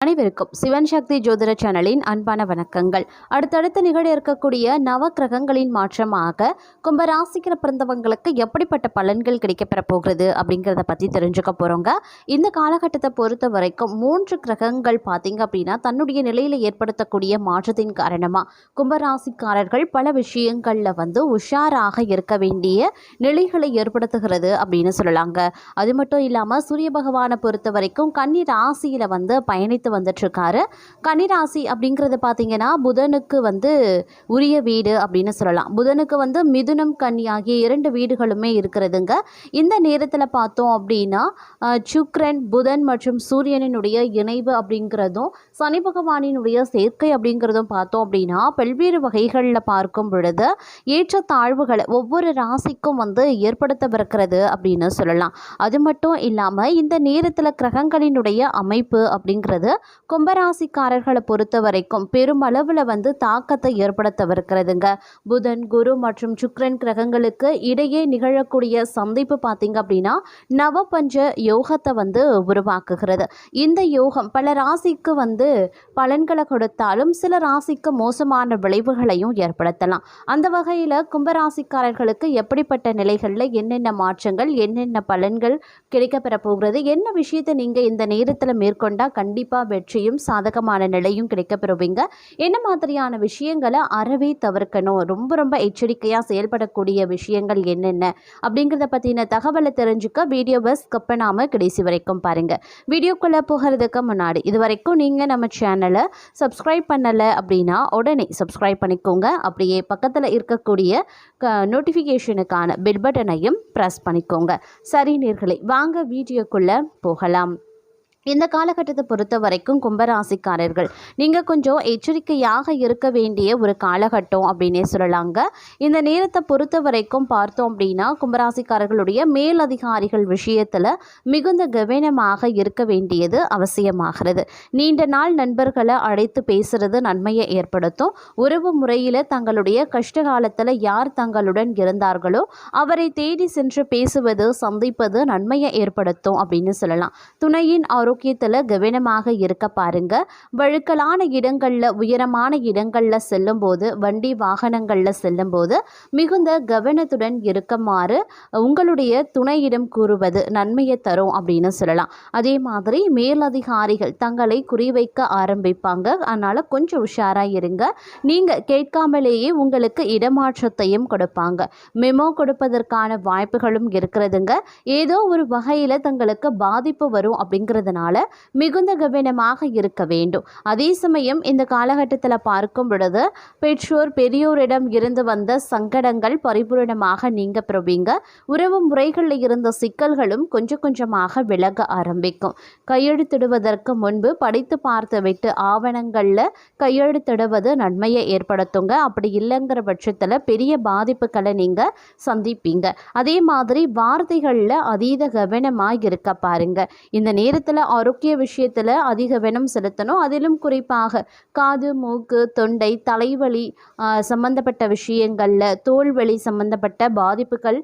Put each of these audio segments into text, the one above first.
அனைவருக்கும் சிவன் சக்தி ஜோதிட சேனலின் அன்பான வணக்கங்கள். அடுத்தடுத்து நிகழ இருக்கக்கூடிய நவ கிரகங்களின் மாற்றமாக கும்பராசிக்கிற பிறந்தவங்களுக்கு எப்படிப்பட்ட பலன்கள் கிடைக்கப்பெற போகிறது அப்படிங்கிறத பற்றி தெரிஞ்சுக்க போகிறோங்க. இந்த காலகட்டத்தை பொறுத்த வரைக்கும் 3 கிரகங்கள் பார்த்திங்க அப்படின்னா தன்னுடைய நிலையில் ஏற்படுத்தக்கூடிய மாற்றத்தின் காரணமாக கும்பராசிக்காரர்கள் பல விஷயங்களில் உஷாராக இருக்க வேண்டிய நிலைகளை ஏற்படுத்துகிறது அப்படின்னு சொல்லலாங்க. அது மட்டும் இல்லாமல் சூரிய பகவானை பொறுத்த வரைக்கும் கன்னி ராசியில் பயணித்து வந்துட்டுருக்காரு. கன்னிராசி அப்படிங்கிறது பார்த்தீங்கன்னா புதனுக்கு உரிய வீடு அப்படின்னு சொல்லலாம். புதனுக்கு மிதுனம் கன்னி ஆகிய 2 வீடுகளுமே இருக்கிறதுங்க. இந்த நேரத்தில் பார்த்தோம் அப்படின்னா சுக்கிரன் புதன் மற்றும் சூரியனினுடைய இணைவு அப்படிங்கிறதும் சனி பகவானினுடைய சேர்க்கை அப்படிங்கிறதும் பார்த்தோம் அப்படின்னா பல்வேறு வகைகளில் பார்க்கும் பொழுது ஏற்ற தாழ்வுகளை ஒவ்வொரு ராசிக்கும் ஏற்படுத்தவிருக்கிறது அப்படின்னு சொல்லலாம். அது மட்டும் இல்லாமல் இந்த நேரத்தில் கிரகங்களினுடைய அமைப்பு அப்படிங்கிறது கும்பராசிக்காரர்களை பொறுத்த வரைக்கும் பெருமளவில் தாக்கத்தை ஏற்படுத்தவிருக்கிறதுங்க. புதன் குரு மற்றும் சுக்கிரன் கிரகங்களுக்கு இடையே நிகழக்கூடிய சந்திப்பு பார்த்தீங்க அப்படின்னா நவபஞ்ச யோகத்தை உருவாக்குகிறது. இந்த யோகம் பல ராசிக்கு பலன்களை கொடுத்தாலும் சில ராசிக்கு மோசமான விளைவுகளையும் ஏற்படுத்தலாம். அந்த வகையில் கும்பராசிக்காரர்களுக்கு எப்படிப்பட்ட நிலைகளில் என்னென்ன மாற்றங்கள் என்னென்ன பலன்கள் கிடைக்கப்பெற போகிறது, என்ன விஷயத்தை நீங்கள் இந்த நேரத்தில் மேற்கொண்டால் கண்டிப்பாக வெற்றியும் சாதகமான நிலையும் கிடைக்கப்பெறுவீங்க, என்ன மாதிரியான விஷயங்களை அறவே தவிர்க்கணும், ரொம்ப எச்சரிக்கையாக செயல்படக்கூடிய விஷயங்கள் என்னென்ன அப்படிங்கிறத பற்றின தகவலை தெரிஞ்சுக்க வீடியோவை ஸ்கிப் பண்ணாமல் கடைசி வரைக்கும் பாருங்கள். வீடியோக்குள்ளே போகிறதுக்கு முன்னாடி இது வரைக்கும் நீங்கள் நம்ம சேனலை சப்ஸ்கிரைப் பண்ணலை அப்படின்னா உடனே சப்ஸ்கிரைப் பண்ணிக்கோங்க. அப்படியே பக்கத்தில் இருக்கக்கூடிய நோட்டிஃபிகேஷனுக்கான பெல் பட்டனையும் ப்ரெஸ் பண்ணிக்கோங்க. சரி நேயர்களே, வாங்க வீடியோக்குள்ளே போகலாம். இந்த காலகட்டத்தை பொறுத்த வரைக்கும் கும்பராசிக்காரர்கள் நீங்கள் கொஞ்சம் எச்சரிக்கையாக இருக்க வேண்டிய ஒரு காலகட்டம் அப்படின்னே சொல்லலாங்க. இந்த நேரத்தை பொறுத்த வரைக்கும் பார்த்தோம் அப்படின்னா கும்பராசிக்காரர்களுடைய மேலதிகாரிகள் விஷயத்தில் மிகுந்த கவனமாக இருக்க வேண்டியது அவசியமாகிறது. நீண்ட நாள் நண்பர்களை அழைத்து பேசுறது நன்மையை ஏற்படுத்தும். உறவு முறையில் தங்களுடைய கஷ்ட காலத்தில் யார் தங்களுடன் இருந்தார்களோ அவரை தேடி சென்று பேசுவது சந்திப்பது நன்மையை ஏற்படுத்தும் அப்படின்னு சொல்லலாம். துணையின் ஆரோக்கியத்தில் கவனமாக இருக்க பாருங்க. வழுக்கலான இடங்களில் உயரமான இடங்களில் செல்லும் போது வண்டி வாகனங்களில் செல்லும் போது மிகுந்த கவனத்துடன் இருக்குமாறு உங்களுடைய துணையிடம் கூறுவது நன்மையை தரும் அப்படின்னு சொல்லலாம். அதே மாதிரி மேலதிகாரிகள் தங்களை குறிவைக்க ஆரம்பிப்பாங்க. அதனால் கொஞ்சம் உஷாராக இருங்க. நீங்கள் கேட்காமலேயே உங்களுக்கு இடமாற்றத்தையும் கொடுப்பாங்க. மெமோ கொடுப்பதற்கான வாய்ப்புகளும் இருக்கிறதுங்க. ஏதோ ஒரு வகையில் தங்களுக்கு பாதிப்பு வரும் அப்படிங்கிறதுனால மிகுந்த கவனமாக இருக்க வேண்டும். அதே சமயம் இந்த காலகட்டத்தில் பார்க்கும் பொழுது பெற்றோர் பெரியோரிடம் இருந்து வந்த சங்கடங்கள் பரிபூரணமாக நீங்க பெறுவீங்க. உறவு முறைகளில் இருந்த சிக்கல்களும் கொஞ்சம் கொஞ்சமாக விலக ஆரம்பிக்கும். கையெழுத்திடுவதற்கு முன்பு படித்து பார்த்து விட்டு ஆவணங்களில் கையெழுத்திடுவது நன்மையை ஏற்படுத்துங்க. அப்படி இல்லைங்கிற பட்சத்தில் பெரிய பாதிப்புகளை நீங்கள் சந்திப்பீங்க. அதே மாதிரி வார்த்தைகளில் அதீத கவனமாக இருக்க பாருங்க. இந்த நேரத்தில் ஆரோக்கிய விஷயத்தில் அதிக கவனம் செலுத்தணும். அதிலும் குறிப்பாக காது மூக்கு தொண்டை தலைவலி சம்பந்தப்பட்ட விஷயங்களில் தோல்வலி சம்பந்தப்பட்ட பாதிப்புகள்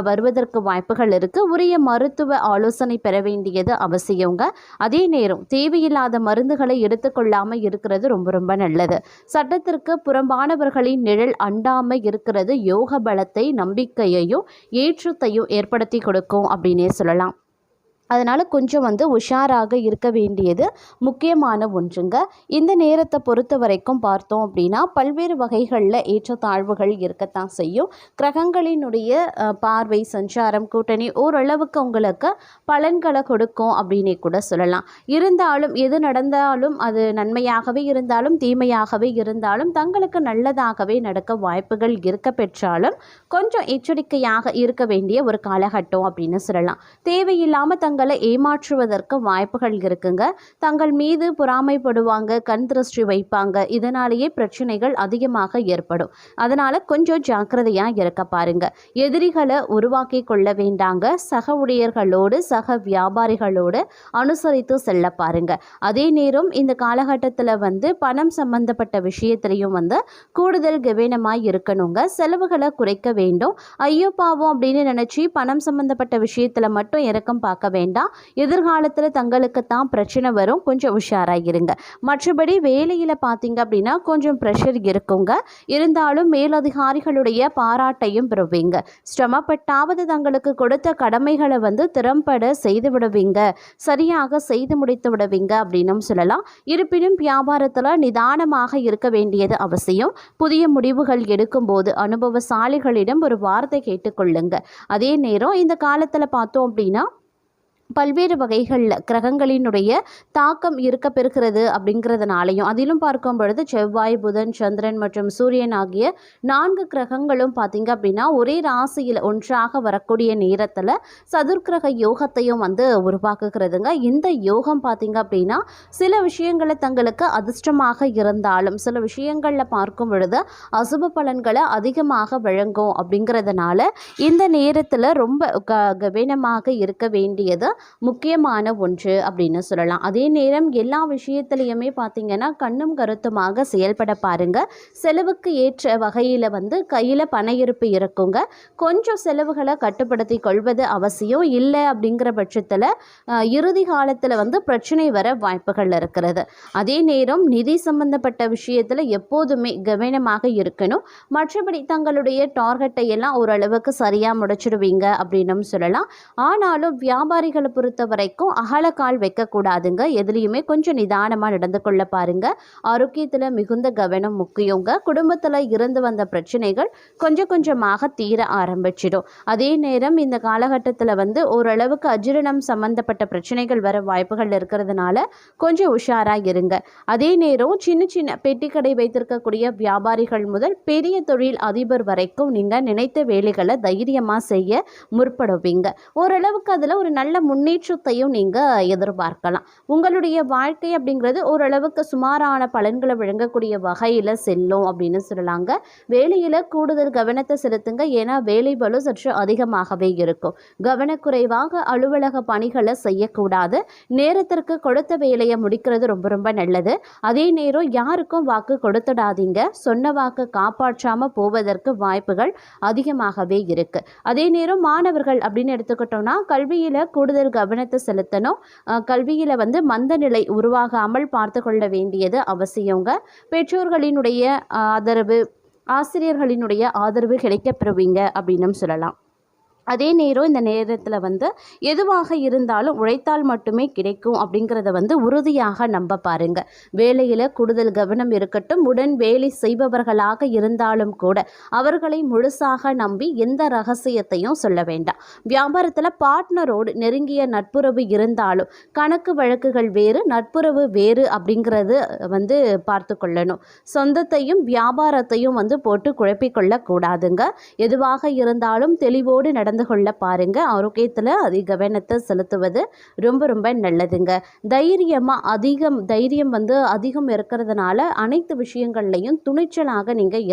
வருவதற்கு வாய்ப்புகள் இருக்குது. உரிய மருத்துவ ஆலோசனை பெற வேண்டியது அவசியங்க. அதே நேரம் தேவையில்லாத மருந்துகளை எடுத்துக்கொள்ளாமல் இருக்கிறது ரொம்ப நல்லது. சட்டத்திற்கு புறம்பானவர்களின் நிழல் அண்டாமல் இருக்கிறது யோக பலத்தை நம்பிக்கையையும் ஏற்றத்தையும் ஏற்படுத்தி கொடுக்கும் அப்படின்னே சொல்லலாம். அதனால் கொஞ்சம் உஷாராக இருக்க வேண்டியது முக்கியமான ஒன்றுங்க. இந்த நேரத்தை பொறுத்த வரைக்கும் பார்த்தோம் அப்படின்னா பல்வேறு வகைகளில் ஏற்றத்தாழ்வுகள் இருக்கத்தான் செய்யும். கிரகங்களினுடைய பார்வை சஞ்சாரம் கூட்டணி ஓரளவுக்கு உங்களுக்கு பலன்களை கொடுக்கும் அப்படின்னே கூட சொல்லலாம். இருந்தாலும் எது நடந்தாலும் அது நன்மையாகவே இருந்தாலும் தீமையாகவே இருந்தாலும் தங்களுக்கு நல்லதாகவே நடக்க வாய்ப்புகள் இருக்க பெற்றாலும் கொஞ்சம் எச்சரிக்கையாக இருக்க வேண்டிய ஒரு காலகட்டம் அப்படின்னு சொல்லலாம். தேவையில்லாமல் தங்களை ஏமாற்றுவதற்கு வாய்ப்புகள் இருக்குங்க. தங்கள் மீது பொறாமைப்படுவாங்க, கண் திருஷ்டி வைப்பாங்க. இதனாலேயே பிரச்சனைகள் அதிகமாக ஏற்படும். அதனால கொஞ்சம் ஜாக்கிரதையாக இருக்க பாருங்க. எதிரிகளை உருவாக்கி கொள்ள வேண்டாங்க. சக ஊழியர்களோடு சக வியாபாரிகளோடு அனுசரித்து செல்ல பாருங்க. அதே நேரம் இந்த காலகட்டத்தில் பணம் சம்பந்தப்பட்ட விஷயத்திலையும் கூடுதல் கவனமாய் இருக்கணுங்க. செலவுகளை குறைக்க வேண்டும். ஐயோ பாவம் அப்படின்னு நினைச்சு பணம் சம்பந்தப்பட்ட விஷயத்துல மட்டும் இறக்கம் பார்க்க வேண்டாம். வேண்டாம். எதிர்காலத்தில் தங்களுக்கு தான் பிரச்சனை வரும், கொஞ்சம் உஷாராக இருங்க. மற்றபடி வேலையில் பார்த்தீங்க அப்படின்னா கொஞ்சம் ப்ரெஷர் இருக்குங்க. இருந்தாலும் மேலதிகாரிகளுடைய பாராட்டையும் பெறுவீங்க. சிரமப்பட்டாவது தங்களுக்கு கொடுத்த கடமைகளை திறம்பட செய்து விடுவீங்க, சரியாக செய்து முடித்து விடுவீங்க அப்படின்னும் சொல்லலாம். இருப்பினும் வியாபாரத்தில் நிதானமாக இருக்க வேண்டியது அவசியம். புதிய முடிவுகள் எடுக்கும்போது அனுபவசாலிகளிடம் ஒரு வார்த்தை கேட்டுக்கொள்ளுங்க. அதே நேரம் இந்த காலத்தில் பார்த்தோம் அப்படின்னா பல்வேறு வகைகளில் கிரகங்களினுடைய தாக்கம் இருக்க பெறுகிறது அப்படிங்கிறதுனாலையும், அதிலும் பார்க்கும் பொழுது செவ்வாய், புதன், சந்திரன் மற்றும் சூரியன் ஆகிய 4 கிரகங்களும் பார்த்திங்க அப்படின்னா ஒரே ராசியில் ஒன்றாக வரக்கூடிய நேரத்தில் சதுர்கிரக யோகத்தையும் உருவாக்குகிறதுங்க. இந்த யோகம் பார்த்திங்க அப்படின்னா சில விஷயங்களை தங்களுக்கு அதிர்ஷ்டமாக இருந்தாலும் சில விஷயங்களில் பார்க்கும் பொழுது அசுப பலன்களை அதிகமாக வழங்கும். அப்படிங்கிறதுனால இந்த நேரத்தில் ரொம்ப கவனமாக இருக்க வேண்டியது முக்கியமான ஒன்று அப்படின்னு சொல்லலாம். அதே நேரம் எல்லா விஷயத்திலையுமே பார்த்தீங்கன்னா கண்ணும் கருத்துமாக செயல்பட பாருங்க. செலவுக்கு ஏற்ற வகையில் கையில் பண இருப்பு இருக்குங்க. கொஞ்சம் செலவுகளை கட்டுப்படுத்தி கொள்வது அவசியம். இல்லை அப்படிங்கிற பட்சத்தில் இறுதி காலத்தில் பிரச்சனை வர வாய்ப்புகள் இருக்கிறது. அதே நேரம் நிதி சம்பந்தப்பட்ட விஷயத்தில் எப்போதுமே கவனமாக இருக்கணும். மற்றபடி தங்களுடைய டார்கெட்டை எல்லாம் ஓரளவுக்கு சரியாக முடிச்சிடுவீங்க அப்படின்னு சொல்லலாம். ஆனாலும் வியாபாரிகள் பொறுத்த வரைக்கும் அகலக்கால் வைக்கக்கூடாதுங்க. எதுலேயுமே கொஞ்சம் நிதானமாக நடந்து கொள்ள பாருங்க. ஆரோக்கியத்தில் மிகுந்த கவனம் முக்கியங்க. குடும்பத்தில் இருந்து வந்த பிரச்சனைகள் கொஞ்சம் கொஞ்சமாக தீர ஆரம்பிச்சிடும். அதே நேரம் இந்த காலகட்டத்தில் ஓரளவுக்கு அஜீரணம் சம்பந்தப்பட்ட பிரச்சனைகள் வர வாய்ப்புகள் இருக்கிறதுனால கொஞ்சம் உஷாராக இருங்க. அதே நேரம் சின்ன சின்ன பெட்டிக்கடை வைத்திருக்கக்கூடிய வியாபாரிகள் முதல் பெரிய தொழில் அதிபர் வரைக்கும் நீங்கள் நினைத்த வேலைகளை தைரியமாக செய்ய முற்படுவீங்க. ஓரளவுக்கு அதில் ஒரு நல்ல முன்னேற்றத்தையும் நீங்கள் எதிர்பார்க்கலாம். உங்களுடைய வாழ்க்கை அப்படிங்கிறது ஓரளவுக்கு சுமாரான பலன்களை வழங்கக்கூடிய வகையில் செல்லும் அப்படின்னு சொல்லலாங்க. வேலையில் கூடுதல் கவனத்தை செலுத்துங்க. ஏன்னா வேலை பளு சற்று அதிகமாகவே இருக்கும். கவனக்குறைவாக அலுவலக பணிகளை செய்யக்கூடாது. நேரத்திற்கு கொடுத்த வேலையை முடிக்கிறது ரொம்ப ரொம்ப நல்லது. அதே நேரம் யாருக்கும் வாக்கு கொடுத்துடாதீங்க. சொன்ன வாக்கு காப்பாற்றாமல் போவதற்கு வாய்ப்புகள் அதிகமாகவே இருக்கு. அதே நேரம் மாணவர்கள் அப்படின்னு எடுத்துக்கிட்டோம்னா கல்வியில் கூடுதல் கவனத்தை செலுத்தணும். கல்வியில் மந்த நிலை உருவாகாமல் பார்த்து கொள்ள வேண்டியது அவசியங்க. பெற்றோர்களினுடைய ஆதரவு, ஆசிரியர்களினுடைய ஆதரவு கிடைக்கப்பெறுவீங்க அப்படின்னு சொல்லலாம். அதே நேரம் இந்த நேரத்தில் எதுவாக இருந்தாலும் உழைத்தால் மட்டுமே கிடைக்கும் அப்படிங்கிறத உறுதியாக நம்ப பாருங்க. வேலையில் கூடுதல் கவனம் இருக்கட்டும். உடன் வேலை செய்பவர்களாக இருந்தாலும் கூட அவர்களை முழுசாக நம்பி எந்த ரகசியத்தையும் சொல்ல வேண்டாம். வியாபாரத்தில் பார்ட்னரோடு நெருங்கிய நட்புறவு இருந்தாலும் கணக்கு வழக்குகள் வேறு, நட்புறவு வேறு அப்படிங்கிறது பார்த்து கொள்ளணும். சொந்தத்தையும் வியாபாரத்தையும் போட்டு குழப்பிக்கொள்ளக்கூடாதுங்க. எதுவாக இருந்தாலும் தெளிவோடு நடந்து கொள்ள பாருங்க. ஆரோக்கியத்தில் அதிக கவனத்தை செலுத்துவது ரொம்ப ரொம்ப நல்லதுங்க. தைரியம் அதிகம் இருக்கிறதுனால அனைத்து விஷயங்கள்லையும் துணிச்சலாக நீங்கள்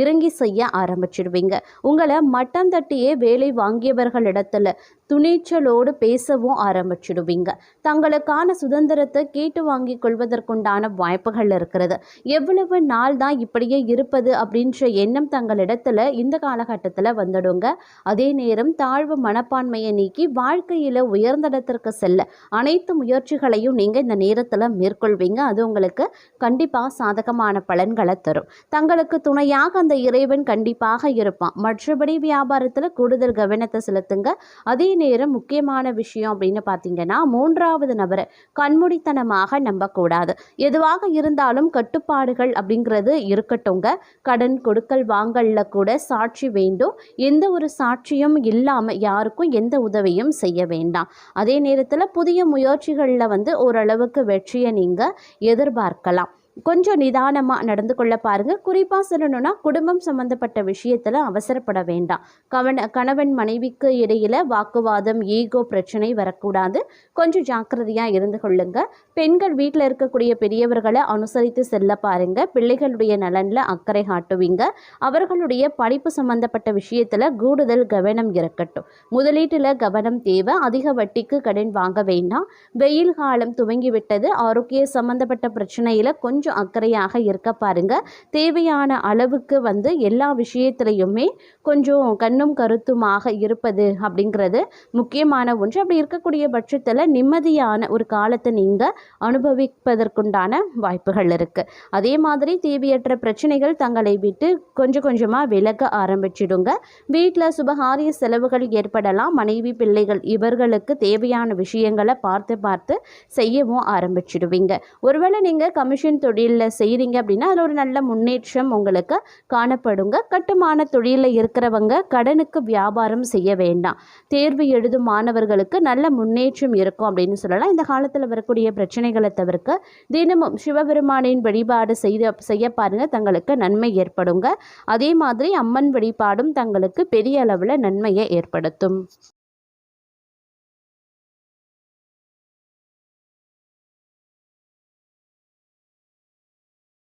இறங்கி செய்ய ஆரம்பிச்சிடுவீங்க. உங்களை மட்டம் தட்டியே வேலை வாங்கியவர்களிடத்துல துணிச்சலோடு பேசவும் ஆரம்பிச்சிடுவீங்க. தங்களுக்கான சுதந்திரத்தை கேட்டு வாங்கி கொள்வதற்குண்டான வாய்ப்புகள் இருக்கிறது. எவ்வளவு நாள் தான் இப்படியே இருப்பது அப்படின்ற எண்ணம் தங்களிடத்துல இந்த காலகட்டத்தில் வந்துடுங்க. அதே நேரம் தாழ்வு மனப்பான்மையை நீக்கி வாழ்க்கையில் உயர்ந்த இடத்திற்கு செல்ல அனைத்து முயற்சிகளையும் நீங்கள் இந்த நேரத்தில் மேற்கொள்வீங்க. அது உங்களுக்கு கண்டிப்பாக சாதகமான பலன்களை தரும். தங்களுக்கு துணையாக அந்த இறைவன் கண்டிப்பாக இருப்பான். மற்றபடி வியாபாரத்தில் கூடுதல் கவனத்தை செலுத்துங்க. அதே நேரம் முக்கியமான விஷயம் அப்படின்னு பார்த்தீங்கன்னா 3வது நபரை கண்மூடித்தனமாக நம்பக்கூடாது. எதுவாக இருந்தாலும் கட்டுப்பாடுகள் அப்படிங்கிறது இருக்கட்டுங்க. கடன் கொடுக்கல் வாங்கல்ல கூட சாட்சி வேண்டும். எந்த ஒரு சாட்சியும் இல்லாமல் யாருக்கும் எந்த உதவியும் செய்ய வேண்டாம். அதே நேரத்தில் புதிய முயற்சிகளில் ஓரளவுக்கு வெற்றியை நீங்கள் எதிர்பார்க்கலாம். கொஞ்சம் நிதானமாக நடந்து கொள்ள பாருங்கள். குறிப்பாக சொல்லணும்னா குடும்பம் சம்மந்தப்பட்ட விஷயத்தில் அவசரப்பட வேண்டாம். கணவன் மனைவிக்கு இடையில் வாக்குவாதம், ஈகோ பிரச்சனை வரக்கூடாது. கொஞ்சம் ஜாக்கிரதையாக இருந்து கொள்ளுங்க. பெண்கள் வீட்டில் இருக்கக்கூடிய பெரியவர்களை அனுசரித்து செல்ல பாருங்கள். பிள்ளைகளுடைய நலனில் அக்கறை காட்டுவீங்க. அவர்களுடைய படிப்பு சம்மந்தப்பட்ட விஷயத்தில் கூடுதல் கவனம் இருக்கட்டும். முதலீட்டில் கவனம் தேவை. அதிக வட்டிக்கு கடன் வாங்க வேண்டாம். வெயில் காலம் துவங்கிவிட்டது. ஆரோக்கிய சம்மந்தப்பட்ட பிரச்சனையில் கொஞ்சம் கொஞ்சம் அக்கறையாக இருக்க பாருங்க. தேவையான அளவுக்கு எல்லா விஷயத்திலையுமே கொஞ்சம் கண்ணும் கருத்துமாக இருப்பது அப்படிங்கிறது முக்கியமான ஒன்று. அப்படி இருக்கக்கூடிய பட்சத்தில் நிம்மதியான ஒரு காலத்தை நீங்கள் அனுபவிப்பதற்குண்டான வாய்ப்புகள் இருக்குது. அதே மாதிரி தேவையற்ற பிரச்சனைகள் தங்களை விட்டு கொஞ்சம் கொஞ்சமாக விலக ஆரம்பிச்சிடுங்க. வீட்டில் சுபகாரிய செலவுகள் ஏற்படலாம். மனைவி பிள்ளைகள் இவர்களுக்கு தேவையான விஷயங்களை பார்த்து செய்யவும் ஆரம்பிச்சிடுவீங்க. ஒருவேளை நீங்கள் கமிஷன் தொழிலில் செய்கிறீங்க அப்படின்னா அதில் ஒரு நல்ல முன்னேற்றம் உங்களுக்கு காணப்படுங்க. கட்டுமான தொழிலில் இருக்கிறவங்க கடனுக்கு வியாபாரம் செய்ய வேண்டாம். தேர்வு எழுதும் மாணவர்களுக்கு நல்ல முன்னேற்றம் இருக்கும் அப்படின்னு சொல்லலாம். இந்த காலத்தில் வரக்கூடிய பிரச்சனைகளை தவிர்க்க தினமும் சிவபெருமானின் வழிபாடு செய்ய பாருங்க, தங்களுக்கு நன்மை ஏற்படுங்க. அதே மாதிரி அம்மன் வழிபாடும் தங்களுக்கு பெரிய அளவில் நன்மையை ஏற்படுத்தும்.